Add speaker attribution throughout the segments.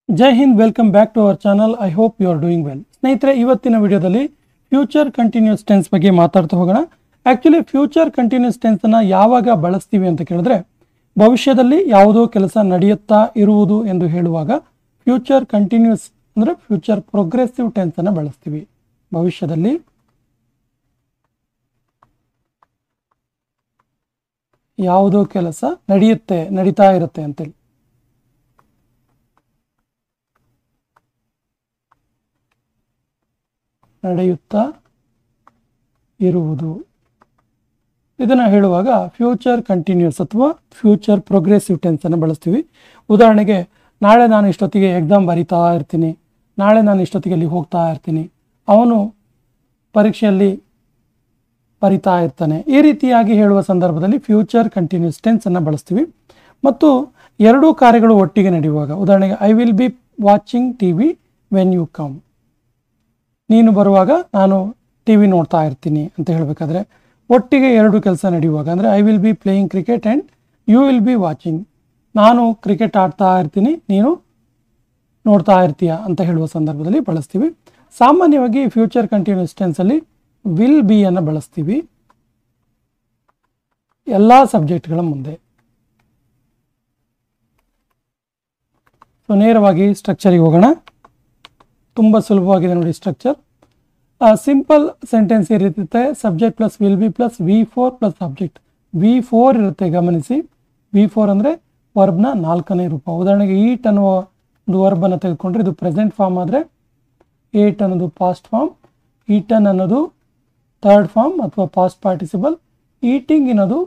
Speaker 1: ಜೈ ಹಿಂದ್, welcome back to our channel. I hope you are doing well. ಸ್ನೇಹಿತರೆ, ಇವತ್ತಿನ ವಿಡಿಯೋದಲ್ಲಿ ಫ್ಯೂಚರ್ ಕಂಟಿನ್ಯೂಸ್ ಟೆನ್ಸ್ ಬಗ್ಗೆ ಮಾತಾಡ್ತಾ ಹೋಗೋಣ. ಆ್ಯಕ್ಚುಲಿ ಫ್ಯೂಚರ್ ಕಂಟಿನ್ಯೂಸ್ ಟೆನ್ಸನ್ನು ಯಾವಾಗ ಬಳಸ್ತೀವಿ ಅಂತ ಕೇಳಿದ್ರೆ, ಭವಿಷ್ಯದಲ್ಲಿ ಯಾವುದೋ ಕೆಲಸ ನಡೆಯುತ್ತಾ ಇರುವುದು ಎಂದು ಹೇಳುವಾಗ ಫ್ಯೂಚರ್ ಕಂಟಿನ್ಯೂಸ್ ಅಂದರೆ ಫ್ಯೂಚರ್ ಪ್ರೋಗ್ರೆಸಿವ್ ಟೆನ್ಸನ್ನು ಬಳಸ್ತೀವಿ. ಭವಿಷ್ಯದಲ್ಲಿ ಯಾವುದೋ ಕೆಲಸ ನಡೀತಾ ಇರುತ್ತೆ ಅಂತೇಳಿ. ನಡೆಯುತ್ತಾ ಇರುವುದು ಇದನ್ನು ಹೇಳುವಾಗ ಫ್ಯೂಚರ್ ಕಂಟಿನ್ಯೂಸ್ ಅಥವಾ ಫ್ಯೂಚರ್ ಪ್ರೋಗ್ರೆಸಿವ್ ಟೆನ್ಸನ್ನು ಬಳಸ್ತೀವಿ. ಉದಾಹರಣೆಗೆ, ನಾಳೆ ನಾನು ಇಷ್ಟೊತ್ತಿಗೆ ಎಕ್ಸಾಮ್ ಬರಿತಾ ಇರ್ತೀನಿ, ನಾಳೆ ನಾನು ಇಷ್ಟೊತ್ತಿಗೆ ಅಲ್ಲಿ ಹೋಗ್ತಾ ಇರ್ತೀನಿ, ಅವನು ಪರೀಕ್ಷೆಯಲ್ಲಿ ಬರಿತಾ ಇರ್ತಾನೆ. ಈ ರೀತಿಯಾಗಿ ಹೇಳುವ ಸಂದರ್ಭದಲ್ಲಿ ಫ್ಯೂಚರ್ ಕಂಟಿನ್ಯೂಸ್ ಟೆನ್ಸನ್ನು ಬಳಸ್ತೀವಿ. ಮತ್ತು ಎರಡೂ ಕಾರ್ಯಗಳು ಒಟ್ಟಿಗೆ ನಡೆಯುವಾಗ, ಉದಾಹರಣೆಗೆ, I will be watching TV when you come. ನೀನು ಬರುವಾಗ ನಾನು TV ನೋಡ್ತಾ ಇರ್ತೀನಿ ಅಂತ ಹೇಳಬೇಕಾದ್ರೆ, ಒಟ್ಟಿಗೆ ಎರಡು ಕೆಲಸ ನಡೆಯುವಾಗ ಅಂದರೆ I will be playing cricket and you will be watching. ನಾನು ಕ್ರಿಕೆಟ್ ಆಡ್ತಾ ಇರ್ತೀನಿ, ನೀನು ನೋಡ್ತಾ ಇರ್ತೀಯ ಅಂತ ಹೇಳುವ ಸಂದರ್ಭದಲ್ಲಿ ಬಳಸ್ತೀವಿ. ಸಾಮಾನ್ಯವಾಗಿ ಫ್ಯೂಚರ್ ಕಂಟಿನ್ಯೂಸ್ ಟೆನ್ಸಲ್ಲಿ ವಿಲ್ ಬಿ ಅನ್ನು ಬಳಸ್ತೀವಿ ಎಲ್ಲ ಸಬ್ಜೆಕ್ಟ್ಗಳ ಮುಂದೆ. ಸೊ ನೇರವಾಗಿ ಸ್ಟ್ರಕ್ಚರಿಗೆ ಹೋಗೋಣ. ತುಂಬ ಸುಲಭವಾಗಿದೆ ನೋಡಿ ಸ್ಟ್ರಕ್ಚರ್. ಸಿಂಪಲ್ ಸೆಂಟೆನ್ಸ್ ಈ ರೀತಿ ಇರುತ್ತೆ. Subject plus will be plus V4 plus subject. V4 ಇರುತ್ತೆ, ಗಮನಿಸಿ. V4 ಅಂದರೆ ವರ್ಬ್ನ 4ನೇ ರೂಪ. ಉದಾಹರಣೆಗೆ, ಈಟ್ ಅನ್ನುವ ಒಂದು ವರ್ಬನ್ನು ತೆಗೆದುಕೊಂಡ್ರೆ ಇದು ಪ್ರೆಸೆಂಟ್ ಫಾರ್ಮ್ ಆದರೆ, ಏಟ್ ಅನ್ನೋದು ಪಾಸ್ಟ್ ಫಾರ್ಮ್, ಈಟನ್ ಅನ್ನೋದು ಥರ್ಡ್ ಫಾರ್ಮ್ ಅಥವಾ ಪಾಸ್ಟ್ ಪಾರ್ಟಿಸಿಪಲ್, ಈಟಿಂಗ್ ಅನ್ನೋದು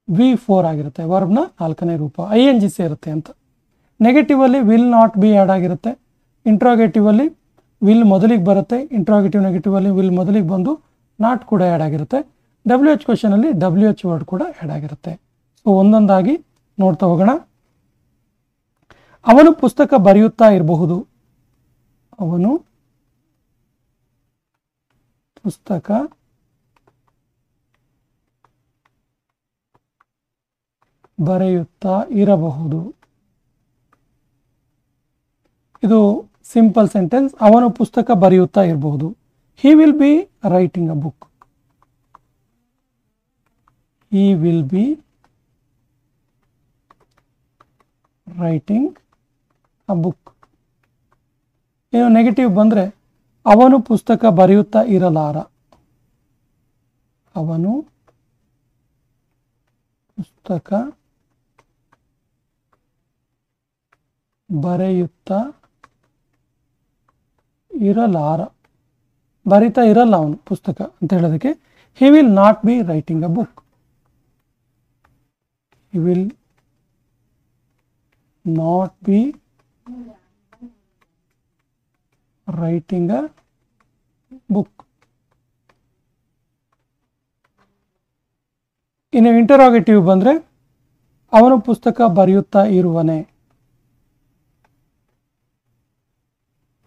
Speaker 1: V4 ಆಗಿರುತ್ತೆ, ವರ್ಬ್ನ 4ನೇ ರೂಪ. ING ಸೇರುತ್ತೆ ಅಂತ. ನೆಗೆಟಿವ್ ಅಲ್ಲಿ ವಿಲ್ ನಾಟ್ ಬಿ ಆ್ಯಡ್ ಆಗಿರುತ್ತೆ. ಇಂಟ್ರಾಗೇಟಿವ್ ಅಲ್ಲಿ ವಿಲ್ ಮೊದಲಿಗೆ ಬರುತ್ತೆ, ಇಂಟ್ರಾಗೇಟಿವ್ ನೆಗೆಟಿವ್ ಅಲ್ಲಿ ವಿಲ್ ಮೊದಲಿಗೆ ಬಂದು ನಾಟ್ ಕೂಡ ಆ್ಯಡ್ ಆಗಿರುತ್ತೆ. WH ಕ್ವೆಶನ್ ಅಲ್ಲಿ WH ವರ್ಡ್ ಕೂಡ ಆ್ಯಡ್ ಆಗಿರುತ್ತೆ. ಸೊ ಒಂದೊಂದಾಗಿ ನೋಡ್ತಾ ಹೋಗೋಣ. ಅವನು ಪುಸ್ತಕ ಬರೆಯುತ್ತಾ ಇರಬಹುದು. ಅವನು ಪುಸ್ತಕ ಬರೆಯುತ್ತಾ ಇರಬಹುದು. ಇದು ಸಿಂಪಲ್ ಸೆಂಟೆನ್ಸ್. ಅವನು ಪುಸ್ತಕ ಬರೆಯುತ್ತಾ ಇರಬಹುದು. He will be writing a book. He will be writing a book. ಏನು ನೆಗೆಟಿವ್ ಬಂದರೆ, ಅವನು ಪುಸ್ತಕ ಬರೆಯುತ್ತಾ ಇರಲಾರ. ಅವನು ಪುಸ್ತಕ ಬರೆಯುತ್ತಾ ಇರಲಾರ. ಬರಿತಾ ಇರಲ್ಲ ಅವನು ಪುಸ್ತಕ ಅಂತ ಹೇಳೋದಕ್ಕೆ ಹಿ will not be writing a book. He will not be writing a book. ಇನ್ನು ಇಂಟರೋಗೇಟಿವ್ ಬಂದರೆ, ಅವನು ಪುಸ್ತಕ ಬರೆಯುತ್ತಾ ಇರುವನೆ.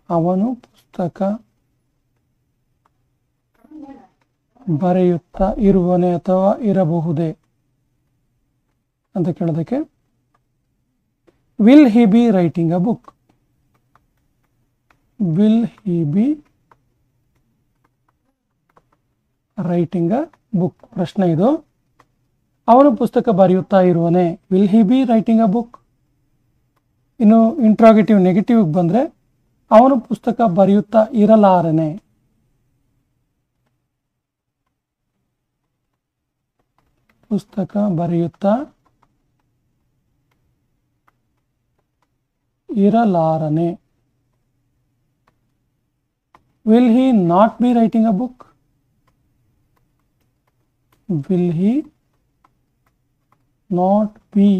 Speaker 1: ಅವನು ಪುಸ್ತಕ ಬರೆಯುತ್ತಾ ಇರುವನೆ ಅಥವಾ ಇರಬಹುದೇ ಅಂತ ಕೇಳೋದಕ್ಕೆ will he be writing a book. Will he be writing a book. ಪ್ರಶ್ನೆ ಇದು. ಅವನು ಪುಸ್ತಕ ಬರೆಯುತ್ತಾ ಇರುವನೆ, will he be writing a book. ಇನ್ನು ಇಂಟ್ರಾಗೇಟಿವ್ ನೆಗೆಟಿವ್ ಬಂದರೆ, ಅವನು ಪುಸ್ತಕ ಬರೆಯುತ್ತಾ ಇರಲಾರನೆ. ಪುಸ್ತಕ ಬರೆಯುತ್ತಾ ಇರಲಾರನೆ. Will he not be writing a book. Will he not be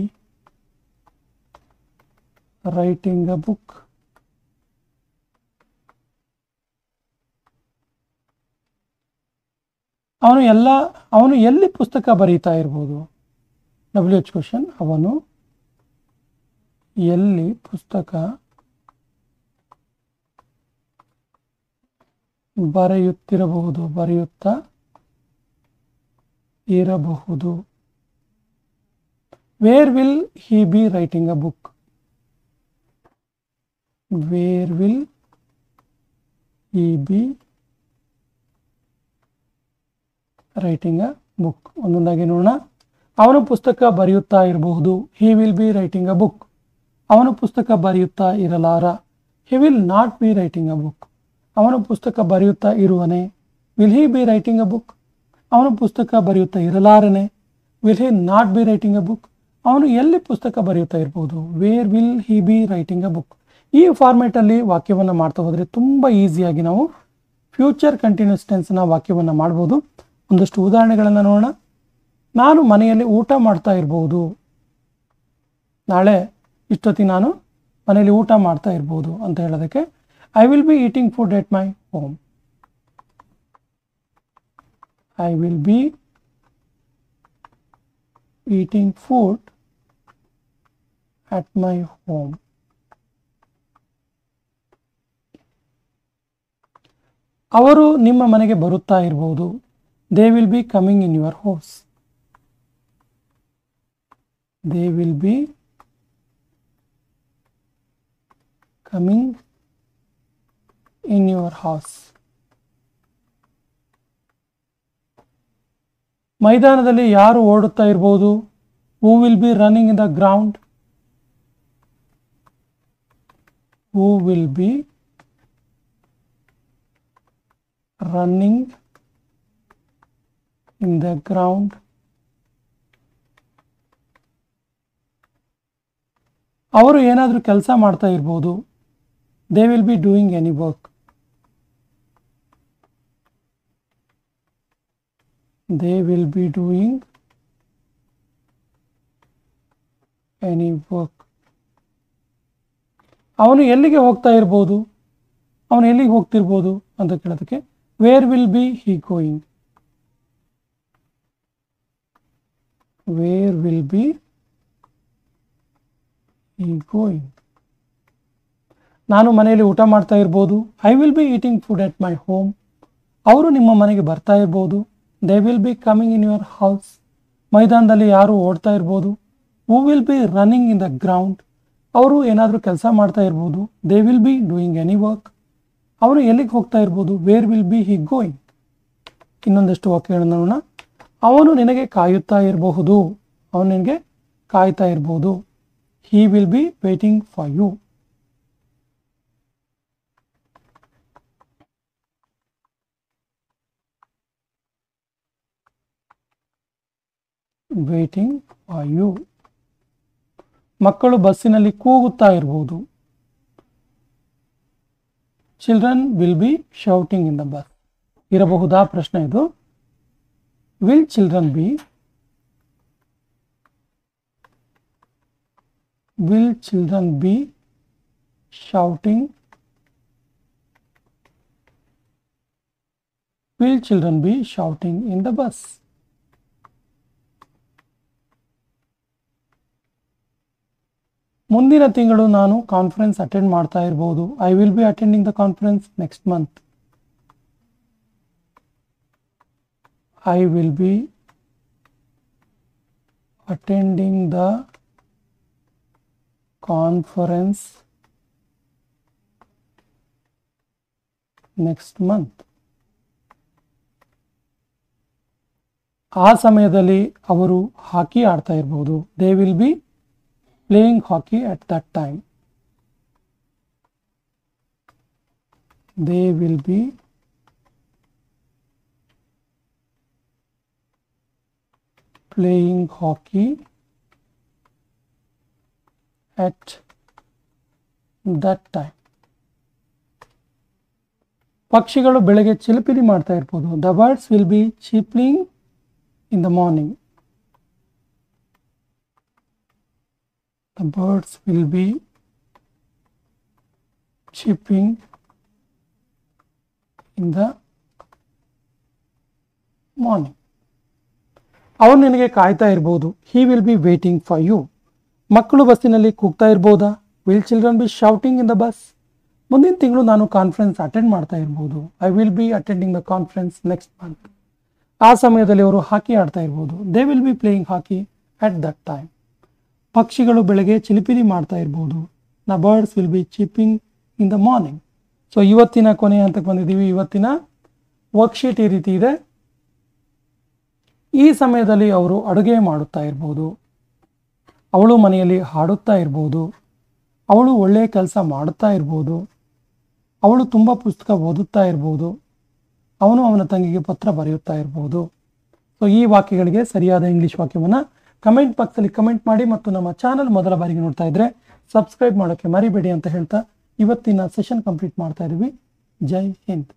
Speaker 1: writing a book. ಅವನು ಎಲ್ಲಿ ಪುಸ್ತಕ ಬರೀತಾ ಇರ್ಬೋದು? WH question. ಅವನು ಎಲ್ಲಿ ಪುಸ್ತಕ ಬರೆಯುತ್ತಿರಬಹುದು, ಬರೆಯುತ್ತಾ ಇರಬಹುದು. Where will he be writing a book? Where will he be writing a book? ಒಂದೊಂದಾಗಿ ನೋಡೋಣ. ಅವನು ಪುಸ್ತಕ ಬರೆಯುತ್ತಾ ಇರಬಹುದು. He will be writing a book. ಅವನು ಪುಸ್ತಕ ಬರೆಯುತ್ತಾ ಇರಲಾರ. He will not be writing a book. ಅವನು ಪುಸ್ತಕ ಬರೆಯುತ್ತಾ ಇರುವನೆ. Will he be writing a book? ಅವನು ಪುಸ್ತಕ ಬರೆಯುತ್ತಾ ಇರಲಾರನೆ. Will he not be writing a book? ಅವನು ಎಲ್ಲಿ ಪುಸ್ತಕ ಬರೆಯುತ್ತಾ ಇರಬಹುದು? Where will he be writing a book? ಈ ಫಾರ್ಮೇಟಲ್ಲಿ ವಾಕ್ಯವನ್ನು ಮಾಡ್ತಾ ಹೋದರೆ ತುಂಬ ಈಸಿಯಾಗಿ ನಾವು ಫ್ಯೂಚರ್ ಕಂಟಿನ್ಯೂಸ್ ಟೆನ್ಸ್ನ ವಾಕ್ಯವನ್ನು ಮಾಡ್ಬೋದು. ಒಂದಷ್ಟು ಉದಾಹರಣೆಗಳನ್ನು ನೋಡೋಣ. ನಾನು ಮನೆಯಲ್ಲಿ ಊಟ ಮಾಡ್ತಾ ಇರಬಹುದು. ನಾಳೆ ಇಷ್ಟೊತ್ತಿಗೆ ನಾನು ಮನೆಯಲ್ಲಿ ಊಟ ಮಾಡ್ತಾ ಇರಬಹುದು ಅಂತ ಹೇಳೋದಕ್ಕೆ I will be eating food at my home. I will be eating food at my home. ಅವರು ನಿಮ್ಮ ಮನೆಗೆ ಬರುತ್ತಾ ಇರಬಹುದು. They will be coming in your house. They will be coming in your house. ಮೈದಾನದಲ್ಲಿ ಯಾರು ಓಡುತ್ತಾ ಇರಬಹುದು? Who will be running in the ground? Who will be running in the ground? ಅವರು ಏನಾದರೂ ಕೆಲಸ ಮಾಡ್ತಾ ಇರಬಹುದು. They will be doing any work. They will be doing any work. ಅವನು ಎಲ್ಲಿಗೆ ಹೋಗ್ತಾ ಇರಬಹುದು? ಅವನು ಎಲ್ಲಿಗೆ ಹೋಗ್ತಿರ್ಬೋದು ಅಂತ ಕೇಳೋದಕ್ಕೆ where will be he going? Where will be going? ನಾನು ಮನೆಯಲ್ಲಿ ಊಟ ಮಾಡ್ತಾ ಇರ್ಬೋದು. I will be eating food at my home. ಅವರು ನಿಮ್ಮ ಮನೆಗೆ ಬರ್ತಾ ಇರ್ಬೋದು. They will be coming in your house. ಮೈದಾನದಲ್ಲಿ ಯಾರು ಓಡ್ತಾ ಇರ್ಬೋದು. Who will be running in the ground. ಅವರು ಏನಾದರೂ ಕೆಲಸ ಮಾಡ್ತಾ ಇರ್ಬೋದು. They will be doing any work. ಅವರು ಎಲ್ಲಿಗೆ ಹೋಗ್ತಾ ಇರ್ಬೋದು? Where will be he going? ಇನ್ನೊಂದಷ್ಟು ವಾಕ್ಯಗಳನ್ನು ನೋಡೋಣ. ಅವನು ನಿನಗೆ ಕಾಯುತ್ತಾ ಇರಬಹುದು. ಅವನು ನಿನಗೆ ಕಾಯ್ತಾ ಇರ್ಬೋದು. He will be waiting for you. Waiting for you. ಮಕ್ಕಳು ಬಸ್ಸಿನಲ್ಲಿ ಕೂಗುತ್ತಾ ಇರಬಹುದು. Children will be shouting in the bus. ಇರಬಹುದಾ ಪ್ರಶ್ನೆ ಇದು. Will children be? Will children be shouting? Will children be shouting in the bus? ಮುಂದಿನ ತಿಂಗಳು ನಾನು ಕಾನ್ಫರೆನ್ಸ್ ಅಟೆಂಡ್ ಮಾಡ್ತಾ ಇರಬಹುದು. I will be attending the conference next month. I will be attending the conference next month. ಆ ಸಮಯದಲ್ಲಿ ಅವರು hockey ಆಡ್ತಾ ಇರಬಹುದು. They will be playing hockey at that time. They will be playing hockey at that time. ಪಕ್ಷಿಗಳು ಬೆಳಗ್ಗೆ ಚಿಲಿಪಿಲಿ ಮಾಡ್ತಾ ಇರಬಹುದು. The birds will be chirping in the morning. The birds will be chirping in the morning. ಅವನು ನಿನಗೆ ಕಾಯ್ತಾ ಇರಬಹುದು. He will be waiting for you. ಮಕ್ಕಳು ಬಸ್ಸಿನಲ್ಲಿ ಕೂಗ್ತಾ ಇರಬಹುದಾ? Will children be shouting in the bus? ಮುಂದಿನ ತಿಂಗಳು ನಾನು ಕಾನ್ಫರೆನ್ಸ್ ಅಟೆಂಡ್ ಮಾಡ್ತಾ ಇರಬಹುದು. I will be attending the conference next month. ಆ ಸಮಯದಲ್ಲಿ ಅವರು ಹಾಕಿ ಆಡ್ತಾ ಇರಬಹುದು. They will be playing hockey at that time. ಪಕ್ಷಿಗಳು ಬೆಳಗ್ಗೆ ಚಿಲಿಪಿಲಿ ಮಾಡ್ತಾ ಇರ್ಬೋದು. The birds will be chipping in the morning. So ಇವತ್ತಿನ ಕೊನೆಯ ಹಂತಕ್ಕೆ ಬಂದಿದ್ದೀವಿ. ಇವತ್ತಿನ ವರ್ಕ್ಶೀಟ್ ಈ ರೀತಿ ಇದೆ. ಈ ಸಮಯದಲ್ಲಿ ಅವರು ಅಡುಗೆ ಮಾಡುತ್ತಾ ಇರ್ಬೋದು, ಅವಳು ಮನೆಯಲ್ಲಿ ಹಾಡುತ್ತಾ ಇರ್ಬೋದು, ಅವಳು ಒಳ್ಳೆಯ ಕೆಲಸ ಮಾಡುತ್ತಾ ಇರ್ಬೋದು, ಅವಳು ತುಂಬ ಪುಸ್ತಕ ಓದುತ್ತಾ ಇರ್ಬೋದು, ಅವನು ಅವನ ತಂಗಿಗೆ ಪತ್ರ ಬರೆಯುತ್ತಾ ಇರ್ಬೋದು. ಸೊ ಈ ವಾಕ್ಯಗಳಿಗೆ ಸರಿಯಾದ ಇಂಗ್ಲಿಷ್ ವಾಕ್ಯವನ್ನು ಕಮೆಂಟ್ ಬಾಕ್ಸಲ್ಲಿ ಕಮೆಂಟ್ ಮಾಡಿ ಮತ್ತು ನಮ್ಮ ಚಾನಲ್ ಮೊದಲ ಬಾರಿಗೆ ನೋಡ್ತಾ ಇದ್ರೆ ಸಬ್ಸ್ಕ್ರೈಬ್ ಮಾಡೋಕ್ಕೆ ಮರಿಬೇಡಿ ಅಂತ ಹೇಳ್ತಾ ಇವತ್ತಿನ ಸೆಷನ್ ಕಂಪ್ಲೀಟ್ ಮಾಡ್ತಾ ಇದ್ದೀವಿ. ಜೈ ಹಿಂದ್.